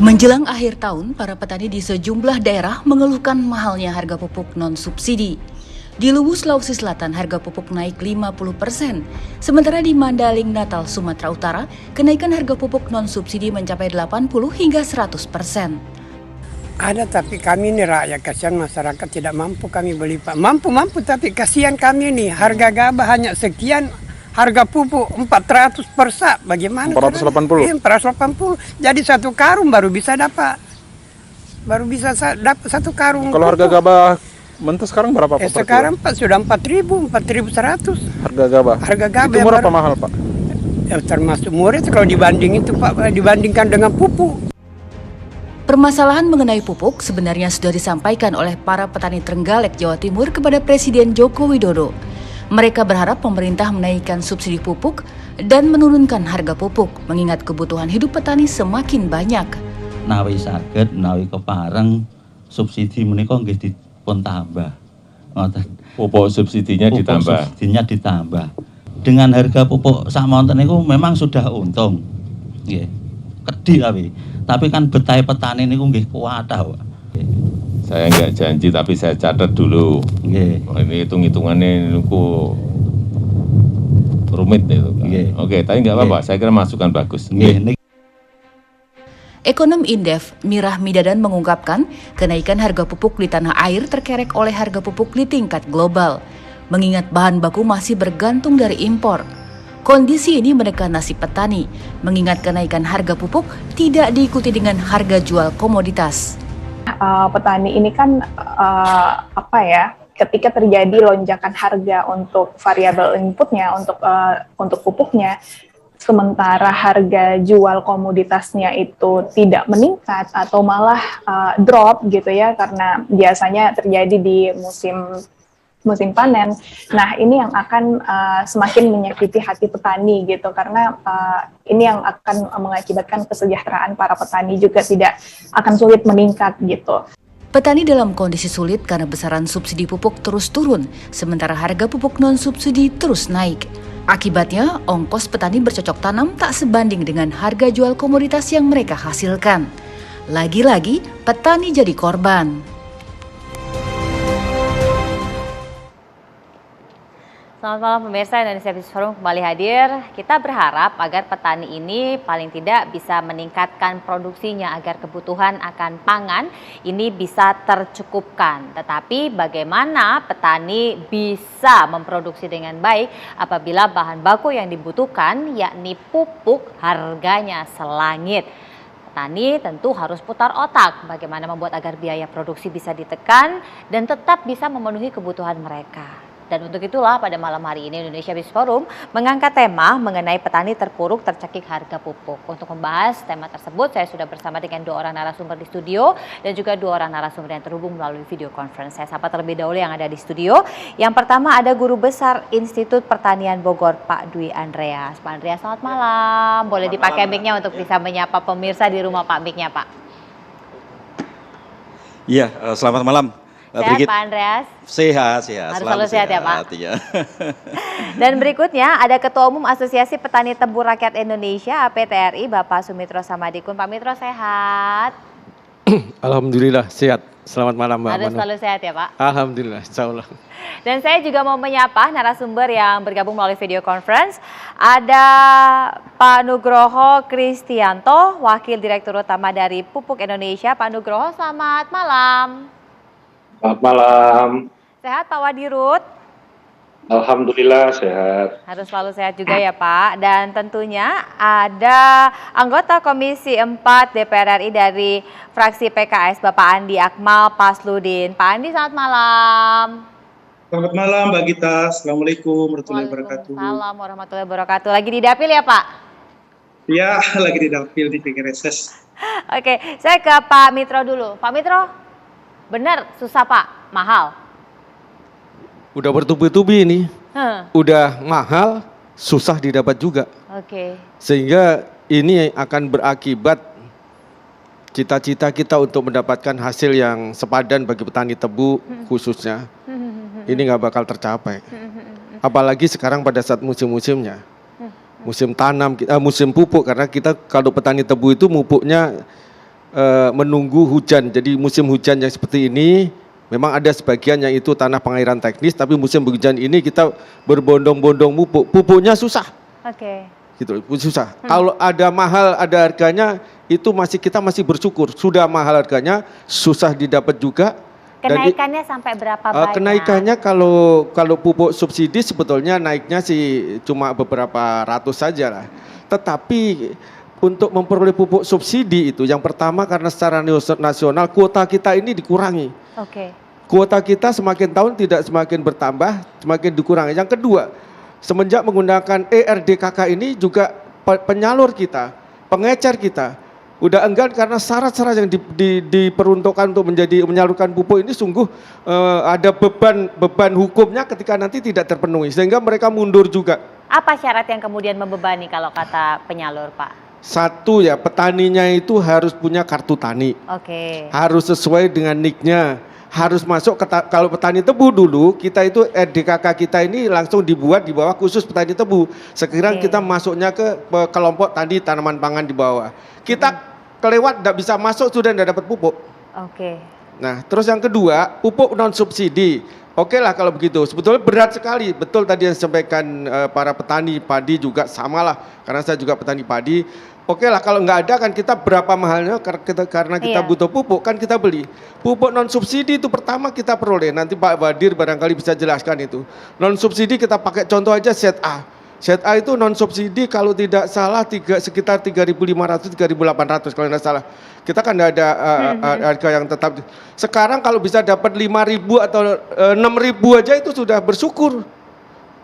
Menjelang akhir tahun, para petani di sejumlah daerah mengeluhkan mahalnya harga pupuk non-subsidi. Di Luwu, Sulawesi Selatan, harga pupuk naik 50%. Sementara di Mandaling, Natal, Sumatera Utara, kenaikan harga pupuk non-subsidi mencapai 80 hingga 100%. Ada, tapi kami ini rakyat, kasihan masyarakat tidak mampu kami beli, Pak. Mampu, tapi kasihan kami ini, harga gabah hanya sekian. Harga pupuk 400 per sak, bagaimana? 480? Iya, 480. Jadi satu karung baru bisa dapat. Dapat satu karung. Kalau harga gabah mentah sekarang berapa Pak? Sekarang Pak sudah 4.000, 4.100. Harga gabah? Harga gabah itu murah apa mahal Pak? Ya, termasuk murah kalau dibanding itu Pak, dibandingkan dengan pupuk. Permasalahan mengenai pupuk sebenarnya sudah disampaikan oleh para petani Trenggalek, Jawa Timur kepada Presiden Joko Widodo. Mereka berharap pemerintah menaikkan subsidi pupuk dan menurunkan harga pupuk, mengingat kebutuhan hidup petani semakin banyak. Nawi saged, nawi kepareng, subsidi menika nggih dipun tambah. Pupuk subsidinya ditambah. Subsidinya ditambah. Dengan harga pupuk samonten niku memang sudah untung. Nggih. Kedhi tapi kan betahe petani niku nggih kuwatah, Pak. Saya nggak janji, tapi saya catat dulu. Oh, ini hitung-hitungannya niku rumit itu. Oke, tapi nggak apa-apa. Saya kira masukan bagus. Ekonom Indef, Mirah Midadan mengungkapkan, kenaikan harga pupuk di tanah air terkerek oleh harga pupuk di tingkat global, mengingat bahan baku masih bergantung dari impor. Kondisi ini menekan nasib petani, mengingat kenaikan harga pupuk tidak diikuti dengan harga jual komoditas. Petani ini kan ketika terjadi lonjakan harga untuk variabel inputnya, untuk pupuknya, sementara harga jual komoditasnya itu tidak meningkat atau malah drop gitu ya, karena biasanya terjadi di musim panen. Nah, ini yang akan semakin menyakiti hati petani gitu, karena ini yang akan mengakibatkan kesejahteraan para petani juga tidak akan sulit meningkat gitu. Petani dalam kondisi sulit karena besaran subsidi pupuk terus turun, sementara harga pupuk non-subsidi terus naik. Akibatnya, ongkos petani bercocok tanam tak sebanding dengan harga jual komoditas yang mereka hasilkan. Lagi-lagi, petani jadi korban. Selamat malam pemirsa, Indonesia Business Forum kembali hadir. Kita berharap agar petani ini paling tidak bisa meningkatkan produksinya agar kebutuhan akan pangan ini bisa tercukupkan. Tetapi bagaimana petani bisa memproduksi dengan baik apabila bahan baku yang dibutuhkan yakni pupuk harganya selangit. Petani tentu harus putar otak bagaimana membuat agar biaya produksi bisa ditekan dan tetap bisa memenuhi kebutuhan mereka. Dan untuk itulah pada malam hari ini Indonesia Business Forum mengangkat tema mengenai petani terpuruk tercekik harga pupuk. Untuk membahas tema tersebut saya sudah bersama dengan 2 orang narasumber di studio dan juga 2 orang narasumber yang terhubung melalui video conference. Saya sapa terlebih dahulu yang ada di studio. Yang pertama ada Guru Besar Institut Pertanian Bogor, Pak Dwi Andreas. Pak Andreas, selamat malam. Boleh dipakai mic-nya untuk bisa menyapa pemirsa di rumah Pak, mic-nya Pak. Iya, selamat malam. Sehat Pak Andreas? Sehat. Harus selalu sehat ya Pak? Ya. Dan berikutnya ada Ketua Umum Asosiasi Petani Tebu Rakyat Indonesia APTRI Bapak Sumitro Samadikun. Pak Mitro sehat? Alhamdulillah sehat. Selamat malam Mbak. Harus selalu sehat ya Pak? Alhamdulillah, insya Allah. Dan saya juga mau menyapa narasumber yang bergabung melalui video conference. Ada Pak Nugroho Kristianto, Wakil Direktur Utama dari Pupuk Indonesia. Pak Nugroho, selamat malam. Selamat malam. Sehat Pak Wadirut? Alhamdulillah sehat. Harus selalu sehat juga ya Pak. Dan tentunya ada anggota Komisi 4 DPR RI dari fraksi PKS Bapak Andi Akmal Pasludin. Pak Andi, selamat malam. Selamat malam Mbak Gita. Assalamualaikum warahmatullahi wabarakatuh. Waalaikumsalam warahmatullahi wabarakatuh. Lagi di dapil ya Pak? Iya, lagi di dapil di pinggir reses. Oke, saya ke Pak Mitro dulu. Pak Mitro, benar susah Pak, mahal? Udah bertubi-tubi ini, udah mahal, susah didapat juga. Oke. Sehingga ini akan berakibat cita-cita kita untuk mendapatkan hasil yang sepadan bagi petani tebu khususnya. Ini nggak bakal tercapai. Apalagi sekarang pada saat musim-musimnya. Musim tanam, musim pupuk, karena kita kalau petani tebu itu pupuknya menunggu hujan. Jadi musim hujan yang seperti ini memang ada sebagian yang itu tanah pengairan teknis, tapi musim hujan ini kita berbondong-bondong pupuknya susah. Oke. Gitu, susah. Kalau ada mahal, ada harganya, itu kita masih bersyukur. Sudah mahal harganya, susah didapat juga. Kenaikannya sampai berapa banyak? Kenaikannya kalau pupuk subsidi sebetulnya naiknya sih cuma beberapa ratus saja lah. Tetapi untuk memperoleh pupuk subsidi itu, yang pertama karena secara nasional kuota kita ini dikurangi. Oke. Kuota kita semakin tahun tidak semakin bertambah, semakin dikurangi. Yang kedua, semenjak menggunakan ERDKK ini juga penyalur kita, pengecer kita, udah enggan karena syarat-syarat yang diperuntukkan untuk menyalurkan pupuk ini sungguh ada beban hukumnya ketika nanti tidak terpenuhi, sehingga mereka mundur juga. Apa syarat yang kemudian membebani kalau kata penyalur, Pak? Satu ya, petaninya itu harus punya kartu tani. Oke. Harus sesuai dengan NIK-nya. Harus masuk kalau petani tebu dulu, kita itu RDKK kita ini langsung dibuat di bawah khusus petani tebu. Sekarang kita masuknya ke kelompok tadi tanaman pangan di bawah. Kita kelewat tidak bisa masuk, sudah tidak dapat pupuk. Oke. Nah, terus yang kedua, pupuk non subsidi. Oke lah kalau begitu. Sebetulnya berat sekali. Betul tadi yang disampaikan para petani padi juga samalah. Karena saya juga petani padi. Oke lah kalau nggak ada kan kita berapa mahalnya karena kita butuh pupuk kan kita beli. Pupuk non subsidi itu pertama kita peroleh. Nanti Pak Badir barangkali bisa jelaskan itu. Non subsidi kita pakai contoh aja set A. Set A itu non subsidi kalau tidak salah sekitar 3.500 3.800 kalau tidak salah. Kita kan ada harga yang tetap. Sekarang kalau bisa dapat 5.000 atau 6.000 aja itu sudah bersyukur.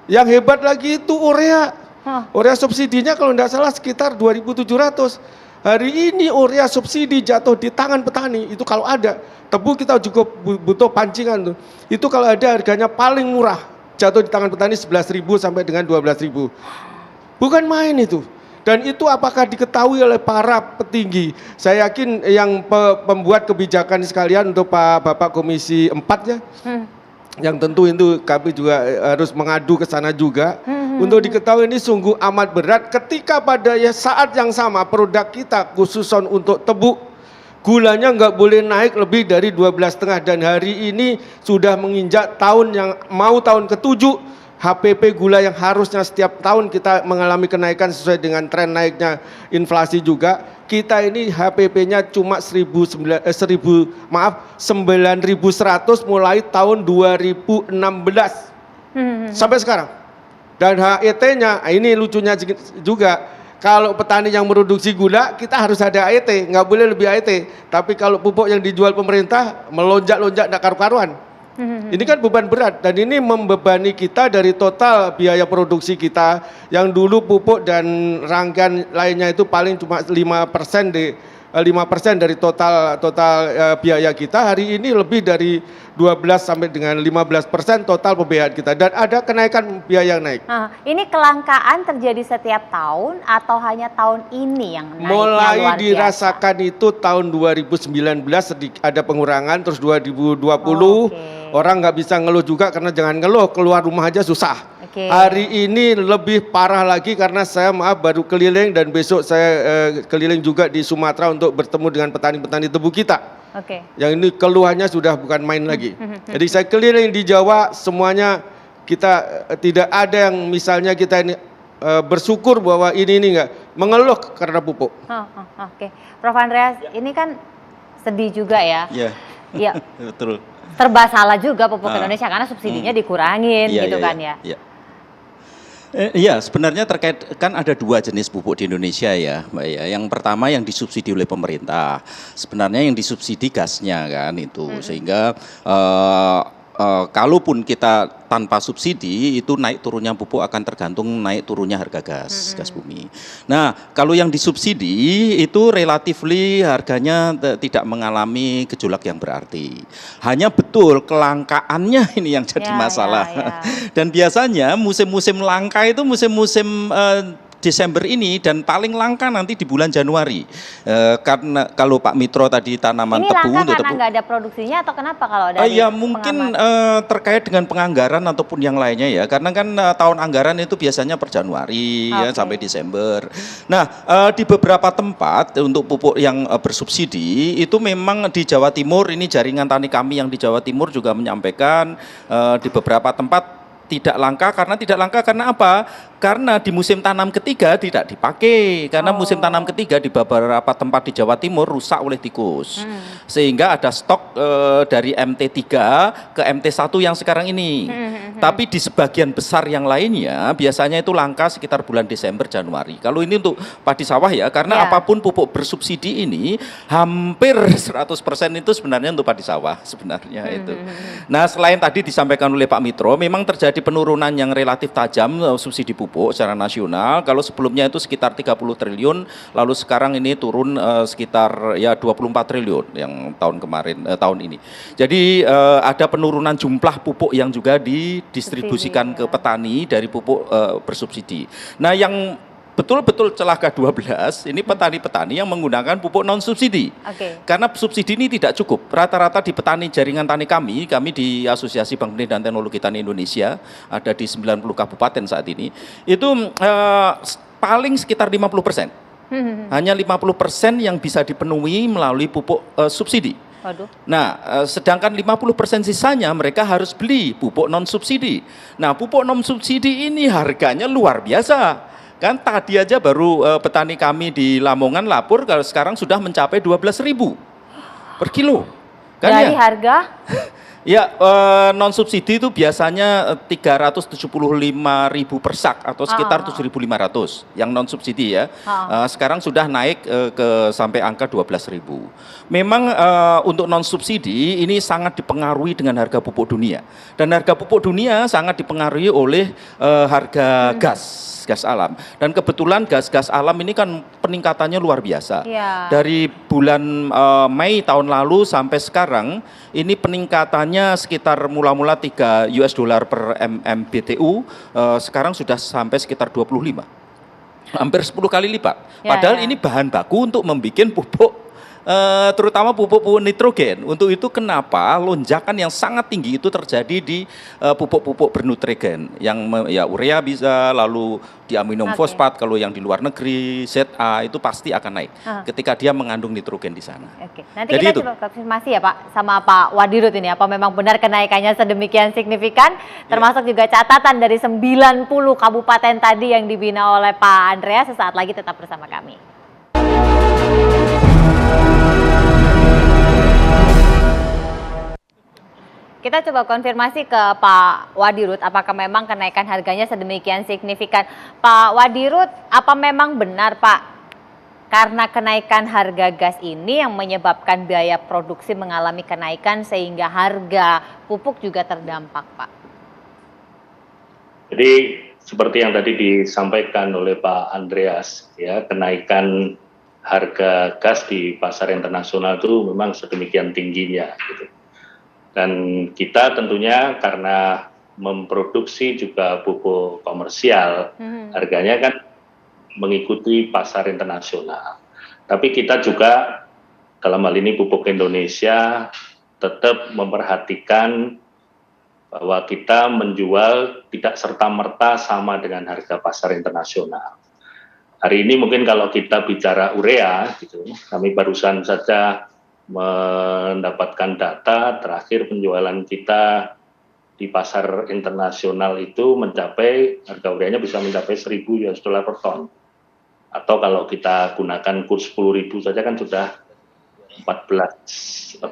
Yang hebat lagi itu urea. Urea subsidinya kalau tidak salah sekitar 2.700. Hari ini urea subsidi jatuh di tangan petani. Itu kalau ada. Tebu kita juga butuh pancingan tuh. Itu kalau ada harganya paling murah. Jatuh di tangan petani 11.000 sampai dengan 12.000. Bukan main itu. Dan itu apakah diketahui oleh para petinggi? Saya yakin yang pembuat kebijakan sekalian untuk Bapak Komisi 4 ya. Yang tentu itu kami juga harus mengadu ke sana juga. Untuk diketahui ini sungguh amat berat ketika pada saat yang sama produk kita khususon untuk tebu gulanya nggak boleh naik lebih dari 12,5 dan hari ini sudah menginjak tahun ke-7 HPP gula yang harusnya setiap tahun kita mengalami kenaikan sesuai dengan tren naiknya inflasi juga. Kita ini HPP-nya cuma 9.100 mulai tahun 2016 sampai sekarang. Dan HET-nya, ini lucunya juga, kalau petani yang produksi gula kita harus ada HET, nggak boleh lebih HET. Tapi kalau pupuk yang dijual pemerintah melonjak-lonjak nggak karu-karuan. Ini kan beban berat dan ini membebani kita dari total biaya produksi kita yang dulu pupuk dan rangkaian lainnya itu paling cuma 5% dari total biaya kita. Hari ini lebih dari 12 sampai dengan 15% total pembiayaan kita dan ada kenaikan biaya yang naik. Ini kelangkaan terjadi setiap tahun atau hanya tahun ini yang naiknya mulai luar biasa? Dirasakan itu tahun 2019 ada pengurangan, terus 2020 orang nggak bisa ngeluh juga karena jangan ngeluh, keluar rumah aja susah. Hari ini lebih parah lagi karena saya baru keliling dan besok saya keliling juga di Sumatera untuk bertemu dengan petani-petani tebu kita. Yang ini keluhannya sudah bukan main lagi. Jadi saya keliling di Jawa semuanya kita tidak ada yang misalnya kita ini bersyukur bahwa ini nggak mengeluh karena pupuk. Prof. Andreas, ini kan sedih juga ya. Iya, betul. Serba salah juga pupuk Indonesia karena subsidinya dikurangin gitu kan ya. Iya, sebenarnya terkait kan ada dua jenis pupuk di Indonesia ya, Mbak ya. Yang pertama yang disubsidi oleh pemerintah. Sebenarnya yang disubsidi gasnya kan itu, sehingga kalaupun kita tanpa subsidi itu naik turunnya pupuk akan tergantung naik turunnya harga gas bumi. Nah, kalau yang disubsidi itu relatifly harganya tidak mengalami gejolak yang berarti. Hanya betul kelangkaannya ini yang jadi masalah. Dan biasanya musim-musim langka itu musim-musim Desember ini dan paling langka nanti di bulan Januari. Karena kalau Pak Mitro tadi tanaman Ini tebu langka untuk karena tebu. nggak ada produksinya atau kenapa kalau dari Ya mungkin terkait dengan penganggaran ataupun yang lainnya ya, karena kan tahun anggaran itu biasanya per Januari ya sampai Desember. Nah di beberapa tempat untuk pupuk yang bersubsidi itu memang di Jawa Timur, ini jaringan tani kami yang di Jawa Timur juga menyampaikan di beberapa tempat tidak langka karena apa? Karena di musim tanam ketiga tidak dipakai, karena musim tanam ketiga di beberapa tempat di Jawa Timur rusak oleh tikus, sehingga ada stok dari MT3 ke MT1 yang sekarang ini. Tapi di sebagian besar yang lainnya biasanya itu langka sekitar bulan Desember Januari. Kalau ini untuk padi sawah ya, karena apapun pupuk bersubsidi ini hampir 100% itu sebenarnya untuk padi sawah sebenarnya itu. Nah selain tadi disampaikan oleh Pak Mitro, memang terjadi penurunan yang relatif tajam subsidi pupuk secara nasional. Kalau sebelumnya itu sekitar 30 triliun, lalu sekarang ini turun sekitar ya 24 triliun yang tahun kemarin, tahun ini. Jadi ada penurunan jumlah pupuk yang juga didistribusikan ke petani dari pupuk bersubsidi. Nah yang betul-betul celaka 12, ini petani-petani yang menggunakan pupuk non subsidi. Karena subsidi ini tidak cukup. Rata-rata di petani jaringan tani kami di Asosiasi Bank Benih dan Teknologi Tani Indonesia, ada di 90 kabupaten saat ini, itu paling sekitar 50%. Hanya 50% yang bisa dipenuhi melalui pupuk subsidi. Nah, sedangkan 50% sisanya mereka harus beli pupuk non subsidi. Nah, pupuk non subsidi ini harganya luar biasa. Kan tadi aja baru petani kami di Lamongan lapor kalau sekarang sudah mencapai 12.000 per kilo. Kan dari harga? Ya non subsidi itu biasanya 375.000 per sak atau sekitar 7.500 yang non subsidi ya. Sekarang sudah naik ke sampai angka 12.000. Memang untuk non subsidi ini sangat dipengaruhi dengan harga pupuk dunia, dan harga pupuk dunia sangat dipengaruhi oleh harga gas alam, dan kebetulan gas alam ini kan peningkatannya luar biasa. Dari bulan Mei tahun lalu sampai sekarang ini peningkatannya sekitar mula-mula 3 US dollar per MMBTU, sekarang sudah sampai sekitar 25, hampir 10 kali lipat. Padahal ini bahan baku untuk membuat pupuk, terutama pupuk nitrogen. Untuk itu kenapa lonjakan yang sangat tinggi itu terjadi di pupuk-pupuk bernutrien yang ya urea bisa, lalu diaminum fosfat kalau yang di luar negeri, ZA itu pasti akan naik ketika dia mengandung nitrogen di sana. Nanti jadi kita coba konfirmasi ya Pak sama Pak Wadirut ini, apa memang benar kenaikannya sedemikian signifikan, termasuk juga catatan dari 90 kabupaten tadi yang dibina oleh Pak Andreas. Sesaat lagi tetap bersama kami. Kita coba konfirmasi ke Pak Wadirut, apakah memang kenaikan harganya sedemikian signifikan. Pak Wadirut, apa memang benar Pak, karena kenaikan harga gas ini yang menyebabkan biaya produksi mengalami kenaikan sehingga harga pupuk juga terdampak Pak? Jadi seperti yang tadi disampaikan oleh Pak Andreas, ya, kenaikan harga gas di pasar internasional itu memang sedemikian tingginya gitu. Dan kita tentunya karena memproduksi juga pupuk komersial, harganya kan mengikuti pasar internasional. Tapi kita juga dalam hal ini pupuk Indonesia tetap memperhatikan bahwa kita menjual tidak serta-merta sama dengan harga pasar internasional. Hari ini mungkin kalau kita bicara urea, gitu, kami barusan saja mendapatkan data terakhir penjualan kita di pasar internasional itu mencapai, harga ureanya bisa mencapai 1.000 US dollar per ton. Atau kalau kita gunakan kurs 10.000 saja kan sudah 14.000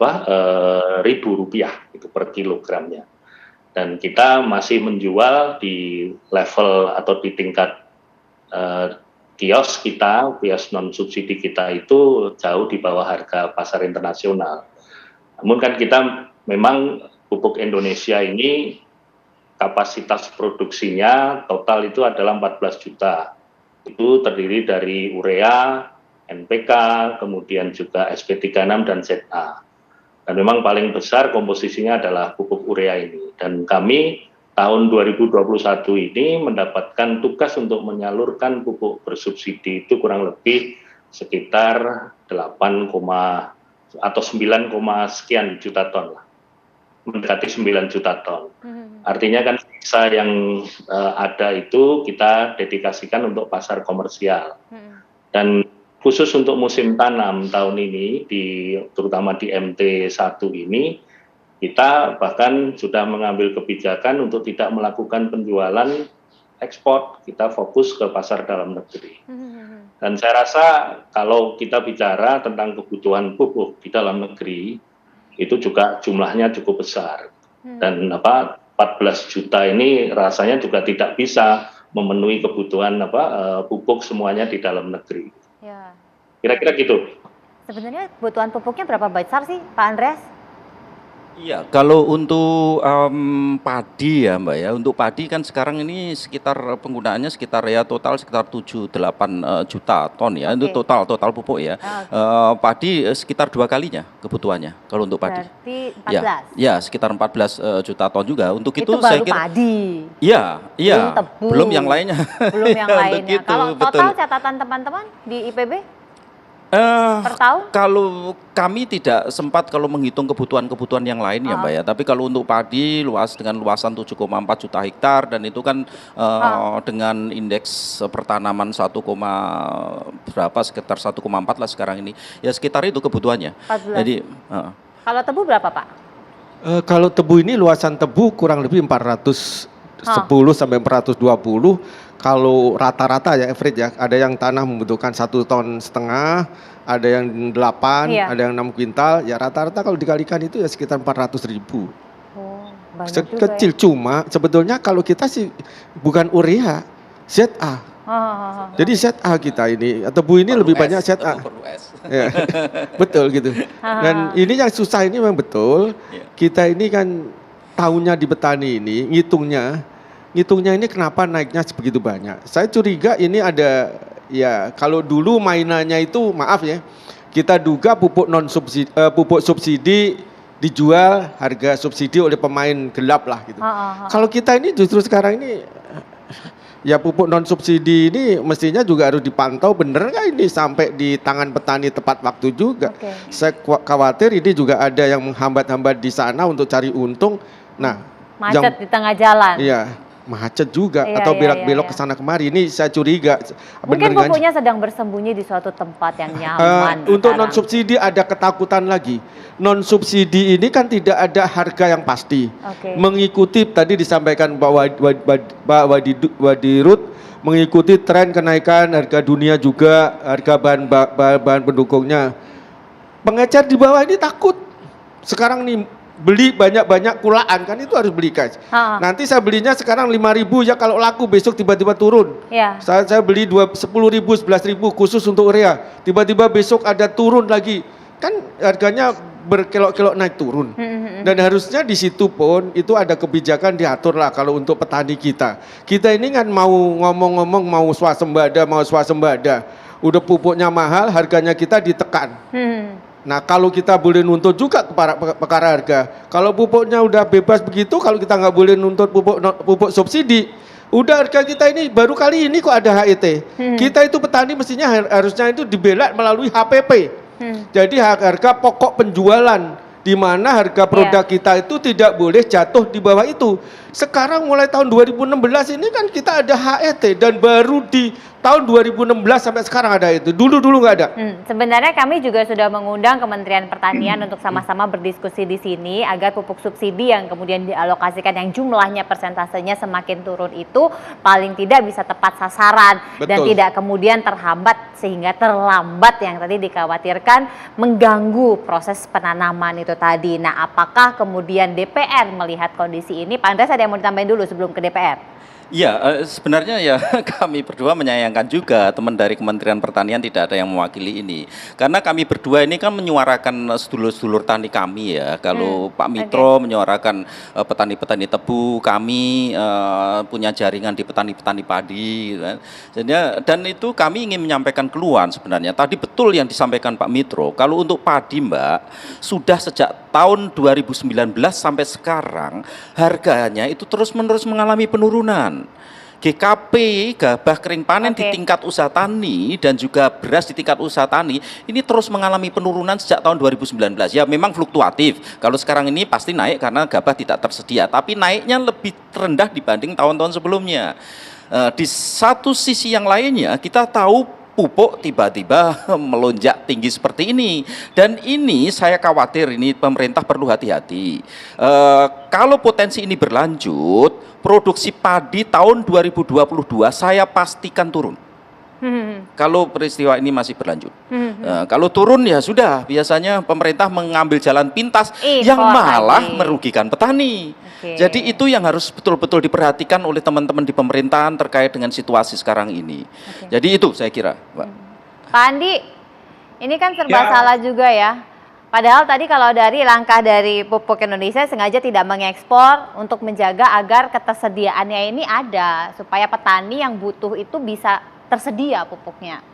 rupiah itu per kilogramnya. Dan kita masih menjual di level atau di tingkat kios kita, kios non subsidi kita itu jauh di bawah harga pasar internasional. Namun kan kita memang pupuk Indonesia ini kapasitas produksinya total itu adalah 14 juta. Itu terdiri dari urea, NPK, kemudian juga SP36 dan ZA. Dan memang paling besar komposisinya adalah pupuk urea ini. Dan kami tahun 2021 ini mendapatkan tugas untuk menyalurkan pupuk bersubsidi itu kurang lebih sekitar 8, atau 9, sekian juta ton lah, mendekati 9 juta ton. Artinya kan sisa yang ada itu kita dedikasikan untuk pasar komersial. Dan khusus untuk musim tanam tahun ini, terutama di MT1 ini, kita bahkan sudah mengambil kebijakan untuk tidak melakukan penjualan ekspor, kita fokus ke pasar dalam negeri. Dan saya rasa kalau kita bicara tentang kebutuhan pupuk di dalam negeri, itu juga jumlahnya cukup besar. Dan 14 juta ini rasanya juga tidak bisa memenuhi kebutuhan pupuk semuanya di dalam negeri. Ya. Kira-kira gitu. Sebenarnya kebutuhan pupuknya berapa besar sih, Pak Andreas? Iya, kalau untuk padi ya Mbak ya, untuk padi kan sekarang ini sekitar penggunaannya sekitar ya total sekitar 7-8 juta ton ya, itu total pupuk ya. Padi sekitar 2 kalinya kebutuhannya kalau untuk padi. Berarti 14? Ya, sekitar 14 juta ton juga. Untuk itu baru saya kira padi? Iya, belum tebu, belum yang lainnya. Belum yang lainnya. Itu, kalau total catatan teman-teman di IPB? Per tahun? Kalau kami tidak sempat kalau menghitung kebutuhan yang lain ya Mbak ya, tapi kalau untuk padi dengan luasan 7,4 juta hektar dan itu kan dengan indeks pertanaman sekitar 1,4 lah sekarang ini, ya sekitar itu kebutuhannya. 14. Jadi kalau tebu berapa Pak? Kalau tebu ini luasan tebu kurang lebih 410 sampai 420. Kalau rata-rata ya average ya, ada yang tanah membutuhkan 1,5 ton, ada yang 8, ada yang 6 kuintal, ya rata-rata kalau dikalikan itu ya sekitar 400.000. Kecil ya. Cuma sebetulnya kalau kita sih bukan urea, ZA. Jadi ZA kita ini, tebu ini lebih banyak ZA. Ya, betul gitu. Dan ini yang susah ini memang betul. Kita ini kan tahunnya di petani ini ngitungnya ini kenapa naiknya sebegitu banyak. Saya curiga ini ada ya kalau dulu mainannya itu maaf ya, kita duga pupuk subsidi dijual harga subsidi oleh pemain gelap lah gitu. Kalau kita ini justru sekarang ini ya pupuk non subsidi ini mestinya juga harus dipantau bener nggak ini sampai di tangan petani tepat waktu juga. Saya khawatir ini juga ada yang menghambat-hambat di sana untuk cari untung. Nah, macet di tengah jalan. Iya. Macet juga atau belok-belok ke sana kemari. Ini saya curiga. Mungkin pupuknya sedang bersembunyi di suatu tempat yang nyaman. Untuk non subsidi ada ketakutan lagi. Non subsidi ini kan tidak ada harga yang pasti. Mengikuti tadi disampaikan Pak Wadirut mengikuti tren kenaikan harga dunia juga, harga bahan pendukungnya. Pengecer di bawah ini takut. Sekarang nih beli banyak-banyak kulaan kan itu harus beli cash. Nanti saya belinya sekarang 5.000 ya kalau laku besok tiba-tiba turun. Saya beli 10.000, 11.000 khusus untuk urea. Tiba-tiba besok ada turun lagi. Kan harganya berkelok-kelok naik turun. Dan harusnya di situ pun itu ada kebijakan diatur lah kalau untuk petani kita. Kita ini kan mau ngomong-ngomong mau swasembada. Udah pupuknya mahal, harganya kita ditekan. Nah kalau kita boleh nuntut juga perkara harga. Kalau pupuknya udah bebas begitu, kalau kita nggak boleh nuntut pupuk subsidi, udah harga kita ini baru kali ini kok ada HET. Kita itu petani mestinya harusnya itu dibela melalui HPP. Jadi harga pokok penjualan, di mana harga produk kita itu tidak boleh jatuh di bawah itu. Sekarang mulai tahun 2016 ini kan kita ada HET dan baru di tahun 2016 sampai sekarang ada itu. Dulu nggak ada. Sebenarnya kami juga sudah mengundang Kementerian Pertanian untuk sama-sama berdiskusi di sini agar pupuk subsidi yang kemudian dialokasikan yang jumlahnya persentasenya semakin turun itu paling tidak bisa tepat sasaran. Dan tidak kemudian terhambat sehingga terlambat yang tadi dikhawatirkan mengganggu proses penanaman itu tadi. Nah, apakah kemudian DPR melihat kondisi ini? Pak Andreas ada yang mau ditambahin dulu sebelum ke DPR? Ya, sebenarnya ya kami berdua menyayangkan juga teman dari Kementerian Pertanian tidak ada yang mewakili ini. Karena kami berdua ini kan menyuarakan sedulur-sedulur tani kami ya. Kalau Pak Mitro menyuarakan petani-petani tebu, kami punya jaringan di petani-petani padi. Dan itu kami ingin menyampaikan keluhan sebenarnya. Tadi betul yang disampaikan Pak Mitro, kalau untuk padi Mbak, sudah sejak tahun 2019 sampai sekarang harganya itu terus-menerus mengalami penurunan. GKP, gabah kering panen di tingkat usaha tani dan juga beras di tingkat usaha tani ini terus mengalami penurunan sejak tahun 2019. Ya memang fluktuatif. Kalau sekarang ini pasti naik karena gabah tidak tersedia, tapi naiknya lebih rendah dibanding tahun-tahun sebelumnya. Di satu sisi yang lainnya kita tahu pupuk tiba-tiba melonjak tinggi seperti ini, dan ini saya khawatir ini pemerintah perlu hati-hati. Kalau potensi ini berlanjut, produksi padi tahun 2022 saya pastikan turun. Kalau peristiwa ini masih berlanjut. Kalau turun ya sudah, biasanya pemerintah mengambil jalan pintas yang malah merugikan petani. Jadi itu yang harus betul-betul diperhatikan oleh teman-teman di pemerintahan terkait dengan situasi sekarang ini. Jadi itu saya kira, Pak. Pak Andi, ini kan serba salah juga ya. Padahal tadi kalau dari langkah dari Pupuk Indonesia sengaja tidak mengekspor untuk menjaga agar ketersediaannya ini ada, supaya petani yang butuh itu bisa tersedia pupuknya.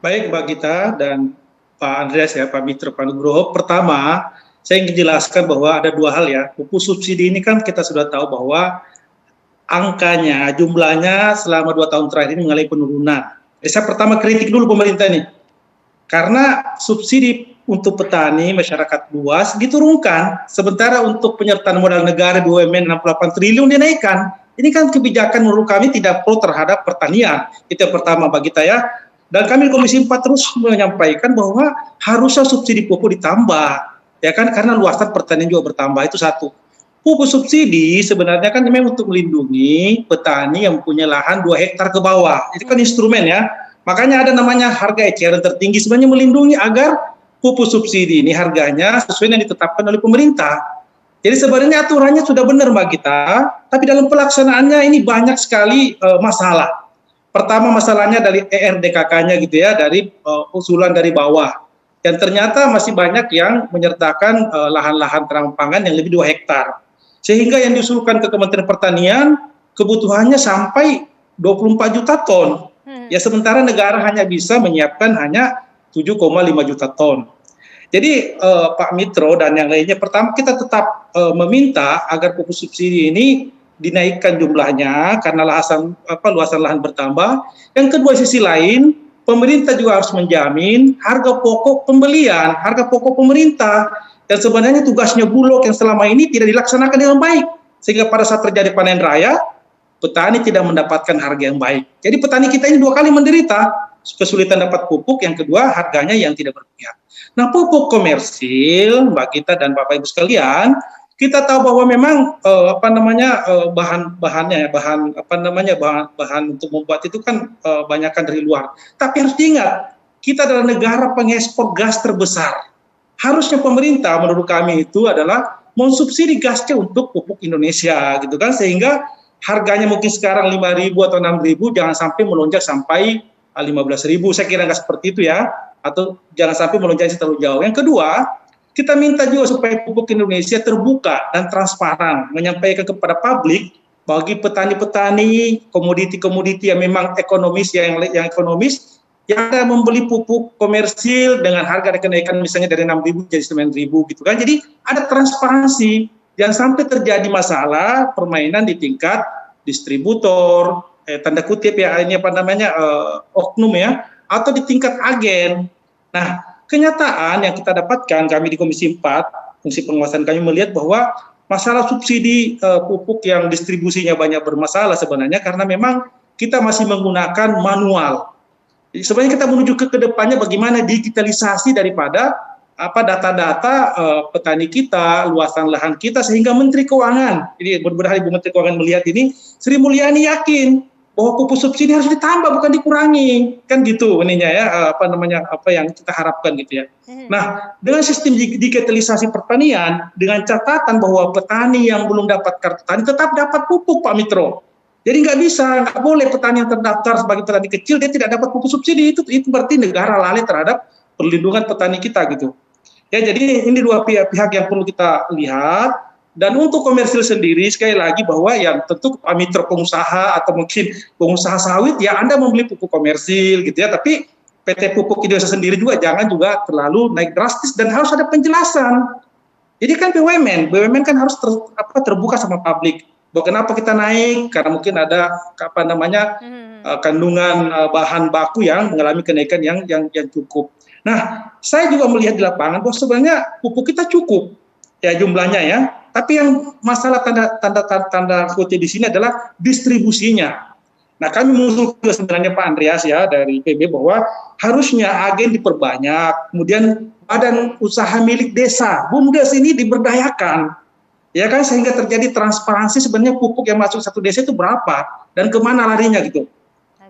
Baik Mbak Gita dan Pak Andreas ya, Pak Mitra, Pak Nugroho. Pertama, saya ingin jelaskan bahwa ada dua hal ya. Pupuk subsidi ini kan kita sudah tahu bahwa angkanya, jumlahnya selama 2 tahun terakhir ini mengalami penurunan. Saya pertama kritik dulu pemerintah ini. Karena subsidi untuk petani, masyarakat luas diturunkan. Sementara untuk penyertaan modal negara BUMN 68 triliun dinaikkan. Ini kan kebijakan menurut kami tidak pro terhadap pertanian. Itu yang pertama bagi saya. Dan kami di Komisi 4 terus menyampaikan bahwa harusnya subsidi pupuk ditambah. Ya kan, karena luasan pertanian juga bertambah, itu satu. Pupuk subsidi sebenarnya kan memang untuk melindungi petani yang punya lahan 2 hektar ke bawah. Itu kan instrumen ya. Makanya ada namanya harga eceran tertinggi, sebenarnya melindungi agar pupuk subsidi ini harganya sesuai yang ditetapkan oleh pemerintah. Jadi sebenarnya aturannya sudah benar Mbak Gita, tapi dalam pelaksanaannya ini banyak sekali masalah. Pertama masalahnya dari ERDKK-nya gitu ya, dari usulan dari bawah. Dan ternyata masih banyak yang menyertakan lahan-lahan terang pangan yang lebih 2 hektar. Sehingga yang diusulkan ke Kementerian Pertanian kebutuhannya sampai 24 juta ton. Ya sementara negara hanya bisa menyiapkan hanya 7,5 juta ton. Jadi Pak Mitro dan yang lainnya, pertama kita tetap meminta agar pupuk subsidi ini dinaikkan jumlahnya karena luasan lahan bertambah. Yang kedua sisi lain, pemerintah juga harus menjamin harga pokok pembelian, harga pokok pemerintah. Dan sebenarnya tugasnya Bulog yang selama ini tidak dilaksanakan dengan baik. Sehingga pada saat terjadi panen raya, petani tidak mendapatkan harga yang baik. Jadi petani kita ini 2 kali menderita, kesulitan dapat pupuk, yang kedua harganya yang tidak berpihak. Nah pupuk komersil, Mbak Gita dan Bapak Ibu sekalian, kita tahu bahwa memang bahan untuk membuat itu kan banyakkan dari luar. Tapi harus diingat, kita adalah negara pengekspor gas terbesar. Harusnya pemerintah menurut kami itu adalah mensubsidi gasnya untuk pupuk Indonesia gitu kan, sehingga harganya mungkin sekarang 5.000 atau 6.000 jangan sampai melonjak sampai 15.000. Saya kira nggak seperti itu ya, atau jangan sampai melonjak terlalu jauh. Yang kedua, kita minta juga supaya pupuk Indonesia terbuka dan transparan, menyampaikan kepada publik bagi petani-petani, komoditi-komoditi yang memang ekonomis, yang ekonomis, yang ada membeli pupuk komersil dengan harga kenaikan misalnya dari 6.000 jadi 9.000 gitu kan. Jadi ada transparansi, jangan sampai terjadi masalah permainan di tingkat distributor, tanda kutip ya, ini oknum ya, atau di tingkat agen. Nah, kenyataan yang kita dapatkan, kami di Komisi 4, fungsi pengawasan kami melihat bahwa masalah subsidi pupuk yang distribusinya banyak bermasalah sebenarnya karena memang kita masih menggunakan manual. Jadi sebenarnya kita menuju ke depannya bagaimana digitalisasi daripada data-data petani kita, luasan lahan kita, sehingga Menteri Keuangan, jadi mudah-mudahan Ibu Menteri Keuangan melihat ini, Sri Mulyani yakin bahwa pupuk subsidi harus ditambah bukan dikurangi, kan gitu ininya ya, apa yang kita harapkan gitu ya. Nah, dengan sistem digitalisasi pertanian, dengan catatan bahwa petani yang belum dapat kartu tani tetap dapat pupuk Pak Mitro. Jadi nggak boleh petani yang terdaftar sebagai petani kecil dia tidak dapat pupuk subsidi, itu berarti negara lalai terhadap perlindungan petani kita gitu. Ya, jadi ini 2 pihak yang perlu kita lihat. Dan untuk komersil sendiri, sekali lagi bahwa yang tentu Pak Mitra pengusaha atau mungkin pengusaha sawit, ya Anda membeli pupuk komersil gitu ya, tapi PT Pupuk Indonesia sendiri juga jangan juga terlalu naik drastis dan harus ada penjelasan. Jadi kan BUMN kan harus terbuka sama publik. Bahwa kenapa kita naik? Karena mungkin ada kandungan bahan baku yang mengalami kenaikan yang cukup. Nah, saya juga melihat di lapangan bahwa sebenarnya pupuk kita cukup ya jumlahnya ya. Tapi yang masalah tanda kutip di sini adalah distribusinya. Nah, kami mengusulkan sebenarnya Pak Andreas ya dari PB bahwa harusnya agen diperbanyak, kemudian badan usaha milik desa, BUMDes ini diberdayakan, ya kan, sehingga terjadi transparansi sebenarnya pupuk yang masuk satu desa itu berapa dan kemana larinya gitu.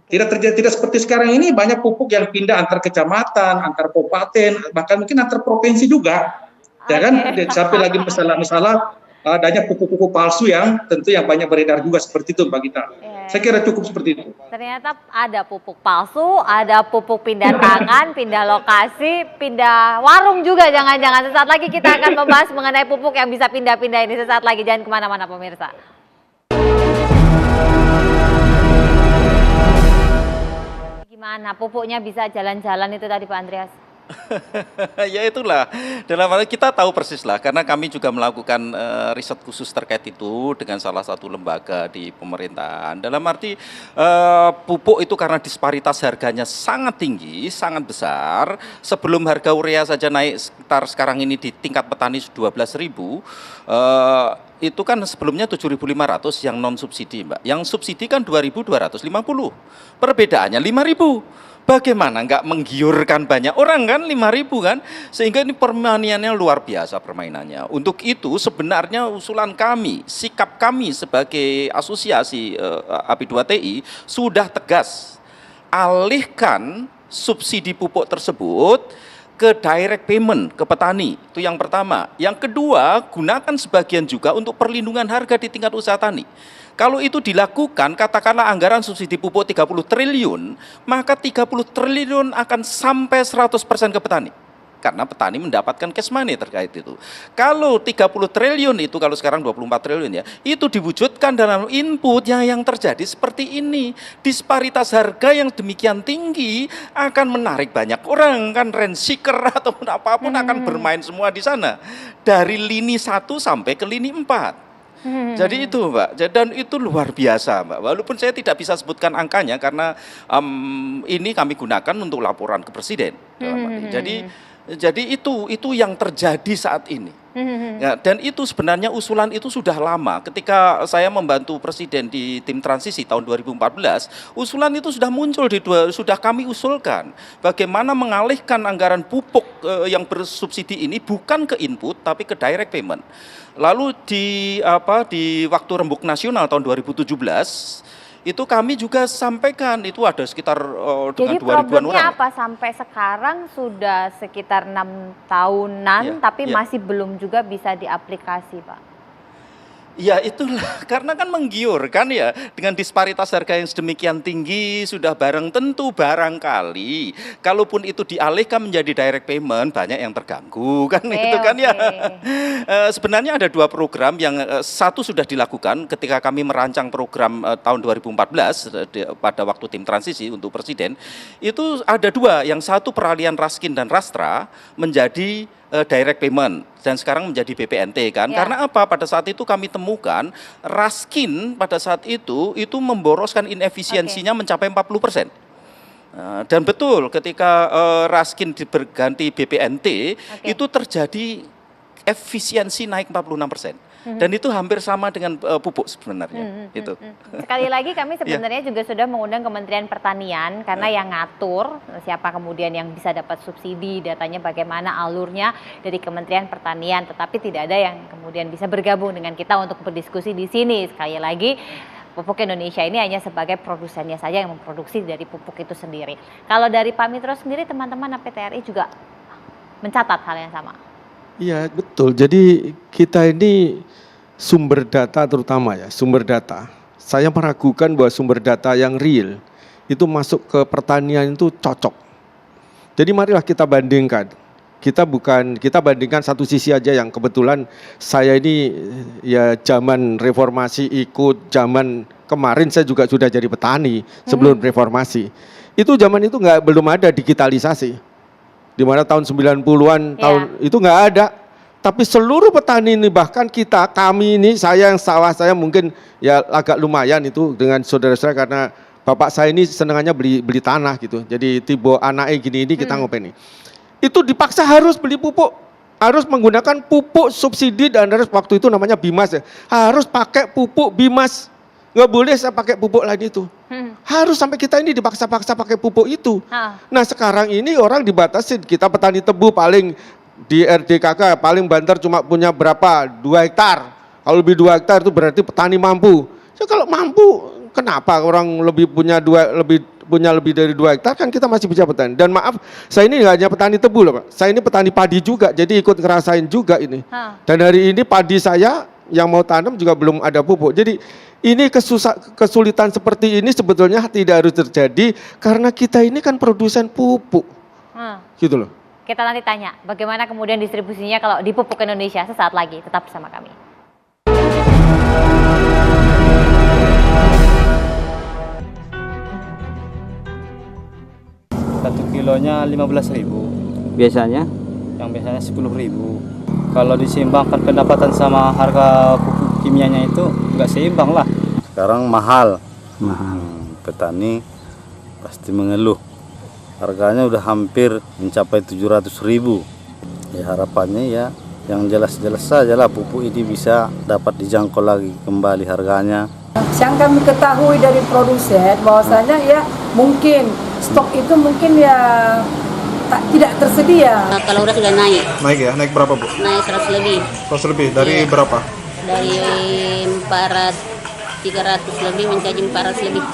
Tidak seperti sekarang ini banyak pupuk yang pindah antar kecamatan, antar kabupaten, bahkan mungkin antar provinsi juga, ya kan, sampai lagi masalah adanya pupuk-pupuk palsu yang tentu yang banyak beredar juga seperti itu Mbak Gita. Saya kira cukup seperti itu. Ternyata ada pupuk palsu, ada pupuk pindah tangan, pindah lokasi, pindah warung juga jangan-jangan. Sesaat lagi kita akan membahas mengenai pupuk yang bisa pindah-pindah ini. Sesaat lagi, jangan kemana-mana pemirsa. Gimana pupuknya bisa jalan-jalan itu tadi Pak Andreas? Ya itulah, dalam hal kita tahu persis lah, karena kami juga melakukan riset khusus terkait itu dengan salah satu lembaga di pemerintahan. Dalam arti pupuk itu karena disparitas harganya sangat tinggi, sangat besar. Sebelum harga urea saja naik sekitar sekarang ini di tingkat petani 12.000, itu kan sebelumnya 7.500 yang non subsidi Mbak. Yang subsidi kan 2.250. Perbedaannya 5.000. Bagaimana nggak menggiurkan banyak orang kan, 5.000 kan, sehingga ini permainannya luar biasa permainannya. Untuk itu sebenarnya usulan kami, sikap kami sebagai asosiasi API2TI sudah tegas, alihkan subsidi pupuk tersebut ke direct payment ke petani, itu yang pertama. Yang kedua, gunakan sebagian juga untuk perlindungan harga di tingkat usaha tani. Kalau itu dilakukan, katakanlah anggaran subsidi pupuk 30 triliun, maka 30 triliun akan sampai 100% ke petani. Karena petani mendapatkan cash money terkait itu. Kalau 30 triliun itu, kalau sekarang 24 triliun ya, itu diwujudkan dalam input yang terjadi seperti ini. Disparitas harga yang demikian tinggi akan menarik banyak orang, kan rent seeker ataupun apapun akan bermain semua di sana. Dari lini 1 sampai ke lini 4. Jadi itu Mbak, dan itu luar biasa Mbak. Walaupun saya tidak bisa sebutkan angkanya karena ini kami gunakan untuk laporan ke Presiden. Jadi itu yang terjadi saat ini. Ya, dan itu sebenarnya usulan itu sudah lama. Ketika saya membantu Presiden di tim transisi tahun 2014, usulan itu sudah muncul sudah kami usulkan. Bagaimana mengalihkan anggaran pupuk yang bersubsidi ini bukan ke input tapi ke direct payment. Lalu di waktu Rembuk Nasional tahun 2017 itu kami juga sampaikan itu ada sekitar dengan 2.000-an orang. Jadi problemnya apa sampai sekarang sudah sekitar 6 tahunan tapi masih belum juga bisa diaplikasi Pak? Ya itulah, karena kan menggiurkan ya, dengan disparitas harga yang sedemikian tinggi, sudah tentu barangkali, kalaupun itu dialihkan menjadi direct payment, banyak yang terganggu, kan itu kan ya. Sebenarnya ada 2 program, yang satu sudah dilakukan ketika kami merancang program tahun 2014, pada waktu tim transisi untuk Presiden, itu ada 2, yang satu peralihan Raskin dan Rastra menjadi direct payment dan sekarang menjadi BPNT kan. Karena apa? Pada saat itu kami temukan Raskin pada saat itu memboroskan inefisiensinya mencapai 40%. Dan betul ketika Raskin berganti BPNT itu terjadi efisiensi naik 46%. Dan itu hampir sama dengan pupuk sebenarnya. Itu. Sekali lagi kami sebenarnya juga sudah mengundang Kementerian Pertanian karena yang ngatur siapa kemudian yang bisa dapat subsidi, datanya bagaimana alurnya dari Kementerian Pertanian, tetapi tidak ada yang kemudian bisa bergabung dengan kita untuk berdiskusi di sini. Sekali lagi Pupuk Indonesia ini hanya sebagai produsennya saja yang memproduksi dari pupuk itu sendiri. Kalau dari Pak Mitro sendiri, teman-teman APTRI juga mencatat hal yang sama. Iya betul, jadi kita ini sumber data terutama ya, sumber data. Saya meragukan bahwa sumber data yang real itu masuk ke pertanian itu cocok. Jadi marilah kita bandingkan. Kita bandingkan satu sisi aja yang kebetulan saya ini ya zaman reformasi ikut, zaman kemarin saya juga sudah jadi petani sebelum reformasi. Itu zaman itu belum ada digitalisasi. Di mana tahun 90-an tahun itu nggak ada. Tapi seluruh petani ini, bahkan kami ini, yang sawah saya mungkin ya agak lumayan itu dengan saudara-saudara, karena bapak saya ini senangannya beli tanah gitu. Jadi tiba anaknya gini ini kita ngopeni. Itu dipaksa harus beli pupuk, harus menggunakan pupuk subsidi, dan harus waktu itu namanya Bimas ya. Harus pakai pupuk Bimas. Nggak boleh saya pakai pupuk lain itu. Harus sampai kita ini dipaksa-paksa pakai pupuk itu. Nah sekarang ini orang dibatasin, kita petani tebu paling di RDKK paling Banter cuma punya berapa? 2 hektar. Kalau lebih 2 hektar itu berarti petani mampu. Ya kalau mampu, kenapa orang punya lebih dari 2 hektar, kan kita masih bisa petani. Dan maaf, saya ini nggak hanya petani tebu loh Pak. Saya ini petani padi juga, jadi ikut ngerasain juga ini. Dan hari ini padi saya yang mau tanam juga belum ada pupuk. Jadi ini kesulitan seperti ini sebetulnya tidak harus terjadi karena kita ini kan produsen pupuk. Gitu loh. Kita nanti tanya bagaimana kemudian distribusinya kalau di Pupuk Indonesia sesaat lagi. Tetap bersama kami. 1 kilonya 15.000. Biasanya? Yang biasanya 10.000. Kalau diseimbangkan pendapatan sama harga pupuk kimianya itu nggak seimbang lah. Sekarang mahal. Petani pasti mengeluh. Harganya udah hampir mencapai 700.000. Ya harapannya ya yang jelas-jelas saja lah pupuk ini bisa dapat dijangkau lagi kembali harganya. Yang kami ketahui dari produsen bahwasanya ya mungkin stok itu mungkin ya tidak tersedia. Kalau udah sudah naik. Naik ya? Naik berapa Bu? Naik 100 lebih. 100 lebih? Dari berapa? Dari 300 lebih menjadi 400 lebih.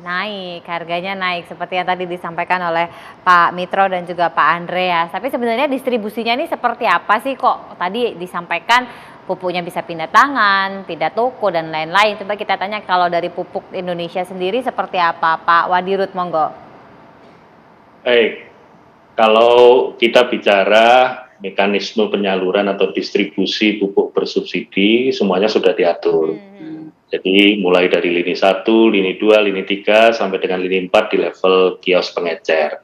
Naik, harganya naik seperti yang tadi disampaikan oleh Pak Mitro dan juga Pak Andreas. Tapi sebenarnya distribusinya ini seperti apa sih, kok tadi disampaikan pupuknya bisa pindah tangan, pindah toko dan lain-lain. Coba kita tanya kalau dari Pupuk Indonesia sendiri seperti apa, Pak Wadirut, monggo. Baik, kalau kita bicara mekanisme penyaluran atau distribusi pupuk bersubsidi semuanya sudah diatur. Jadi mulai dari lini 1, lini 2, lini 3 sampai dengan lini 4 di level kios pengecer.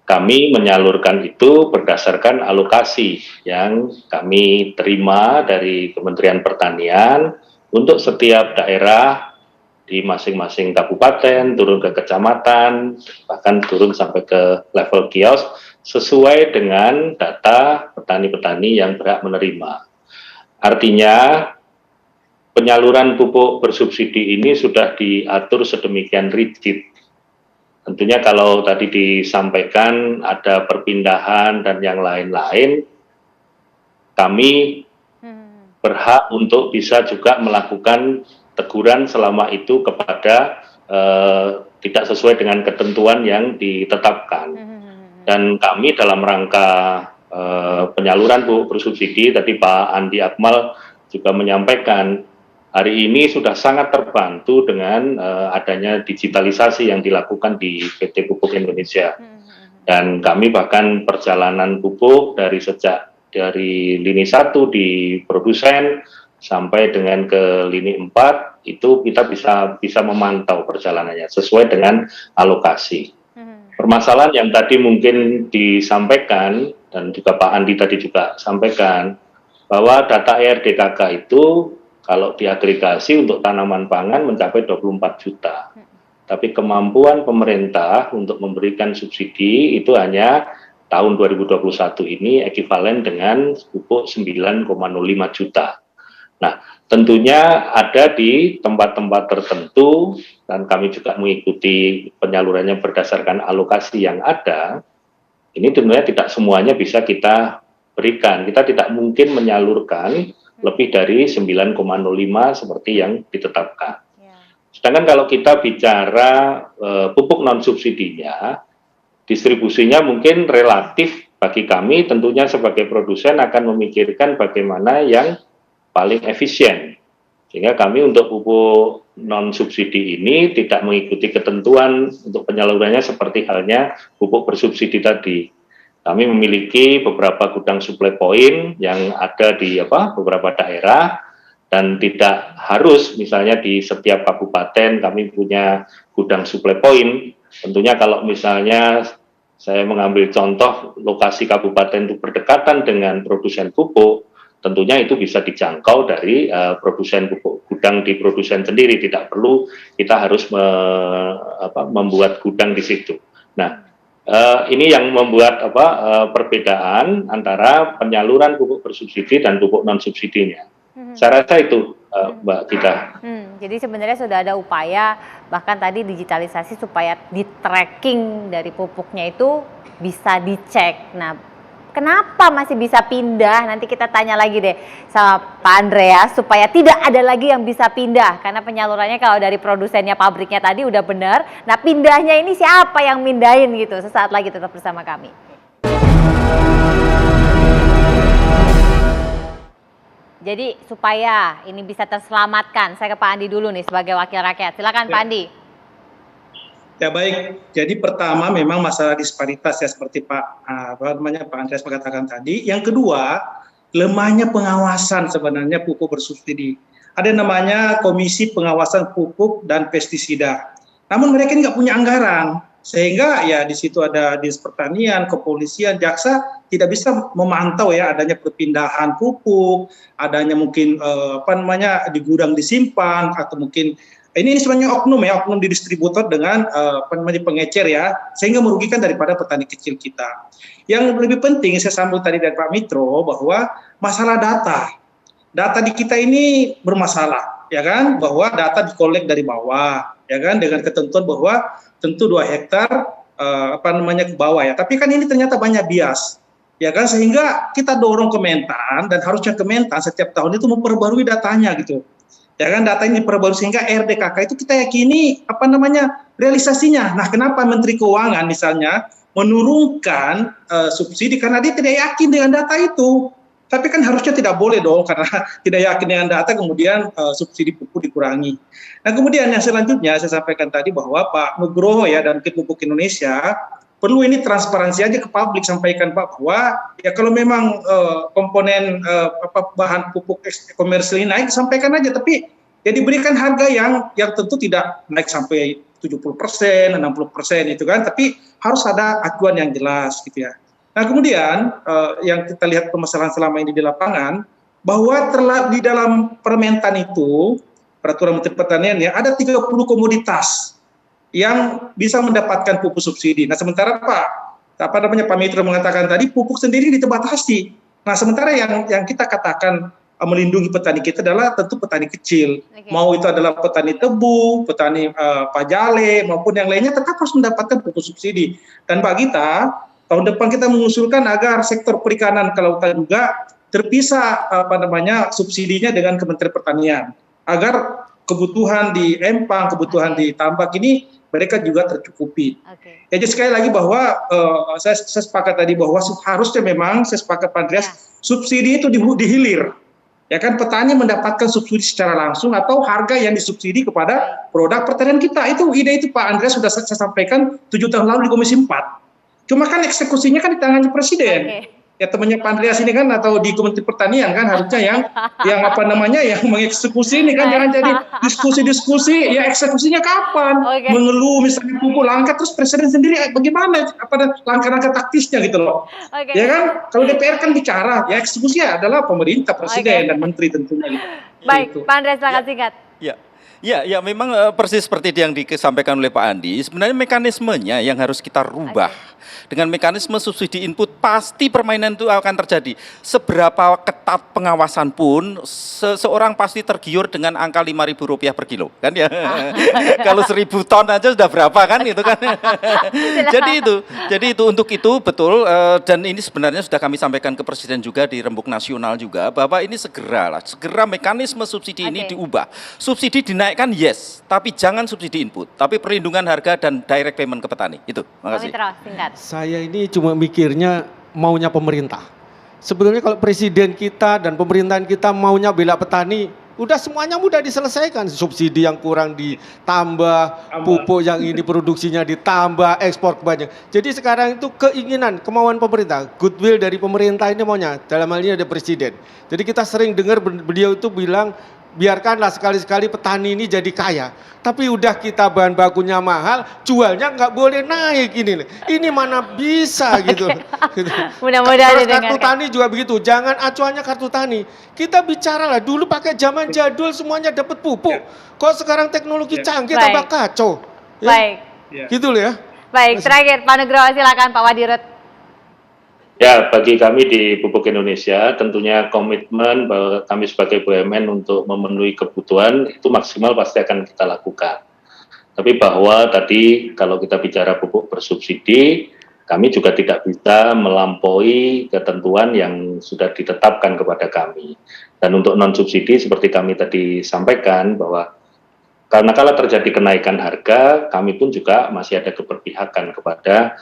Kami menyalurkan itu berdasarkan alokasi yang kami terima dari Kementerian Pertanian untuk setiap daerah di masing-masing kabupaten, turun ke kecamatan, bahkan turun sampai ke level kios sesuai dengan data petani-petani yang berhak menerima. Artinya penyaluran pupuk bersubsidi ini sudah diatur sedemikian rigid. Tentunya kalau tadi disampaikan ada perpindahan dan yang lain-lain, kami berhak untuk bisa juga melakukan teguran selama itu kepada tidak sesuai dengan ketentuan yang ditetapkan. Dan kami dalam rangka penyaluran pupuk bersubsidi, tadi Pak Andi Akmal juga menyampaikan, hari ini sudah sangat terbantu dengan adanya digitalisasi yang dilakukan di PT Pupuk Indonesia. Dan kami bahkan perjalanan pupuk dari lini 1 di produsen sampai dengan ke lini 4 itu kita bisa memantau perjalanannya sesuai dengan alokasi. Permasalahan yang tadi mungkin disampaikan dan juga Pak Andi tadi juga sampaikan bahwa data RDKK itu kalau diagregasi untuk tanaman pangan mencapai 24 juta. Tapi kemampuan pemerintah untuk memberikan subsidi itu hanya tahun 2021 ini ekivalen dengan pupuk 9,05 juta. Nah, tentunya ada di tempat-tempat tertentu dan kami juga mengikuti penyalurannya berdasarkan alokasi yang ada. Ini tentunya tidak semuanya bisa kita berikan. Kita tidak mungkin menyalurkan lebih dari 9,05 seperti yang ditetapkan. Sedangkan kalau kita bicara pupuk non subsidinya, distribusinya mungkin relatif bagi kami tentunya sebagai produsen akan memikirkan bagaimana yang paling efisien. Sehingga kami untuk pupuk non subsidi ini tidak mengikuti ketentuan untuk penyalurannya seperti halnya pupuk bersubsidi tadi. Kami memiliki beberapa gudang supply point yang ada di beberapa daerah dan tidak harus misalnya di setiap kabupaten kami punya gudang supply point. Tentunya kalau misalnya saya mengambil contoh lokasi kabupaten itu berdekatan dengan produsen pupuk, tentunya itu bisa dijangkau dari produsen pupuk, gudang di produsen sendiri, tidak perlu kita harus membuat gudang di situ. Nah, ini yang membuat perbedaan antara penyaluran pupuk bersubsidi dan pupuk non subsidinya. Saya rasa itu, Mbak Gita. Jadi sebenarnya sudah ada upaya bahkan tadi digitalisasi supaya di tracking dari pupuknya itu bisa dicek. Nah, kenapa masih bisa pindah? Nanti kita tanya lagi deh sama Pak Andreas supaya tidak ada lagi yang bisa pindah. Karena penyalurannya kalau dari produsennya pabriknya tadi udah benar. Nah, pindahnya ini siapa yang mindahin gitu? Sesaat lagi tetap bersama kami. Jadi supaya ini bisa terselamatkan, saya ke Pak Andi dulu nih sebagai wakil rakyat. Silakan Pak Andi. Ya baik, jadi pertama memang masalah disparitas ya seperti Pak Andreas mengatakan tadi. Yang kedua, lemahnya pengawasan sebenarnya pupuk bersubsidi. Ada namanya Komisi Pengawasan Pupuk dan Pestisida. Namun mereka nggak punya anggaran, sehingga ya di situ ada Dinas Pertanian, Kepolisian, Jaksa tidak bisa memantau ya adanya perpindahan pupuk, adanya mungkin di gudang disimpan atau mungkin ini sebenarnya oknum di distributor dengan pengecer ya, sehingga merugikan daripada petani kecil kita. Yang lebih penting saya sambung tadi dari Pak Mitro bahwa masalah data di kita ini bermasalah, ya kan? Bahwa data dikolek dari bawah, ya kan? Dengan ketentuan bahwa tentu 2 hektar ke bawah ya. Tapi kan ini ternyata banyak bias, ya kan? Sehingga kita dorong Kementan dan harusnya Kementan setiap tahun itu memperbarui datanya gitu. Ya kan, data ini perbarui sehingga RDKK itu kita yakini realisasinya. Nah, kenapa Menteri Keuangan misalnya menurunkan subsidi karena dia tidak yakin dengan data itu. Tapi kan harusnya tidak boleh dong karena tidak yakin dengan data kemudian subsidi pupuk dikurangi. Nah, kemudian yang selanjutnya saya sampaikan tadi bahwa Pak Nugroho ya dan Pupuk Indonesia perlu ini transparansi aja ke publik, sampaikan Pak bahwa ya kalau memang komponen bahan pupuk komersil ini naik sampaikan aja, tapi ya diberikan harga yang tentu tidak naik sampai 70%, 60% itu kan, tapi harus ada acuan yang jelas gitu ya. Nah, kemudian yang kita lihat permasalahan selama ini di lapangan bahwa di dalam Permentan itu Peraturan Menteri Pertanian ya ada 30 komoditas yang bisa mendapatkan pupuk subsidi. Nah, sementara Pak Mitro mengatakan tadi pupuk sendiri dibatasi. Nah, sementara yang kita katakan melindungi petani kita adalah tentu petani kecil. Mau itu adalah petani tebu, petani pajale maupun yang lainnya tetap harus mendapatkan pupuk subsidi. Dan Pak Gita, tahun depan kita mengusulkan agar sektor perikanan kelautan juga terpisah subsidinya dengan Kementerian Pertanian agar kebutuhan di empang, kebutuhan di tambak ini mereka juga tercukupi. Jadi sekali lagi bahwa saya sepakat tadi bahwa harusnya memang saya sepakat Pak Andreas subsidi itu dihilir. Ya kan, petani mendapatkan subsidi secara langsung atau harga yang disubsidi kepada produk pertanian kita. Itu ide itu Pak Andreas sudah saya sampaikan 7 tahun lalu di Komisi 4. Cuma kan eksekusinya kan di tangannya Presiden. Ya temannya Pak Andreas ini kan atau di Kementerian Pertanian kan harusnya yang mengeksekusi ini kan, jangan jadi diskusi ya eksekusinya kapan? Mengeluh misalnya pupuk langka terus Presiden sendiri bagaimana langkah-langkah taktisnya gitu loh. Ya kan, kalau DPR kan bicara ya eksekusinya adalah pemerintah, Presiden dan Menteri tentunya gitu. Baik, Pak Andreas silakan singkat. Ya, memang persis seperti yang disampaikan oleh Pak Andi. Sebenarnya mekanismenya yang harus kita rubah. Dengan mekanisme subsidi input pasti permainan itu akan terjadi. Seberapa ketat pengawasan pun, seseorang pasti tergiur dengan angka Rp5.000 per kilo, kan ya. Kalau 1.000 ton aja sudah berapa kan itu kan. Jadi itu untuk itu betul dan ini sebenarnya sudah kami sampaikan ke Presiden juga di Rembuk Nasional juga bahwa ini segera mekanisme subsidi ini diubah. Subsidi dinaikkan yes, tapi jangan subsidi input, tapi perlindungan harga dan direct payment ke petani. Itu. Makasih. Saya ini cuma mikirnya maunya pemerintah. Sebetulnya kalau presiden kita dan pemerintahan kita maunya bela petani, udah semuanya mudah diselesaikan. Subsidi yang kurang ditambah, pupuk yang ini produksinya ditambah, ekspor banyak. Jadi sekarang itu kemauan pemerintah, goodwill dari pemerintah ini maunya. Dalam hal ini ada presiden. Jadi kita sering dengar beliau itu bilang biarkanlah sekali-sekali petani ini jadi kaya. Tapi udah kita bahan bakunya mahal, jualnya nggak boleh naik ini. Ini mana bisa gitu. Gitu. Mudah-mudahan Terus kartu didengarkan. tani juga begitu, jangan acuannya kartu tani. Kita bicara lah, dulu pakai zaman jadul semuanya dapat pupuk. Kok sekarang teknologi canggih Baik. tambah kacau. Ya? Baik. Gitu loh ya. Baik, terakhir Pak Nugroho, silakan Pak Wadirut. Ya, bagi kami di Pupuk Indonesia tentunya komitmen bahwa kami sebagai BUMN untuk memenuhi kebutuhan itu maksimal pasti akan kita lakukan. Tapi bahwa tadi kalau kita bicara pupuk bersubsidi, kami juga tidak bisa melampaui ketentuan yang sudah ditetapkan kepada kami. Dan untuk non-subsidi seperti kami tadi sampaikan bahwa karena kalau terjadi kenaikan harga, kami pun juga masih ada keberpihakan kepada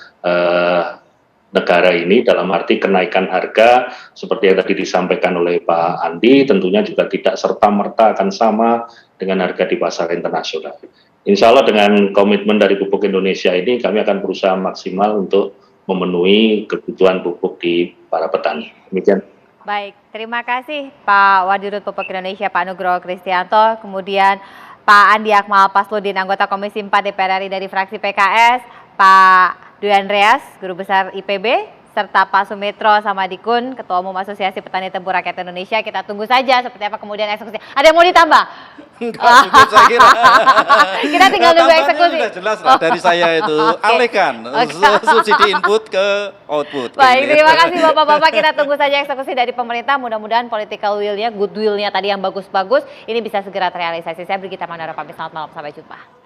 negara ini, dalam arti kenaikan harga seperti yang tadi disampaikan oleh Pak Andi tentunya juga tidak serta-merta akan sama dengan harga di pasar internasional. Insya Allah dengan komitmen dari Pupuk Indonesia ini kami akan berusaha maksimal untuk memenuhi kebutuhan pupuk di para petani. Demikian. Baik, terima kasih Pak Wadirut Pupuk Indonesia, Pak Nugroho Kristianto, kemudian Pak Andi Akmal Pasludin, anggota Komisi 4 DPR RI dari fraksi PKS, Pak Dwi Andreas, Guru Besar IPB, serta Pak Sumitro Samadikun, Ketua Umum Asosiasi Petani Tebu Rakyat Indonesia. Kita tunggu saja seperti apa kemudian eksekusi. Ada yang mau ditambah? Cukup saya kira. Kita tinggal tunggu eksekusi. Sudah jelas lah dari saya itu. Alihkan subsidi input ke output. Baik, terima kasih Bapak-Bapak. Kita tunggu saja eksekusi dari pemerintah. Mudah-mudahan political will-nya, goodwill-nya tadi yang bagus-bagus, ini bisa segera terrealisasi. Saya Brigita Mandara pamit, selamat malam, sampai jumpa.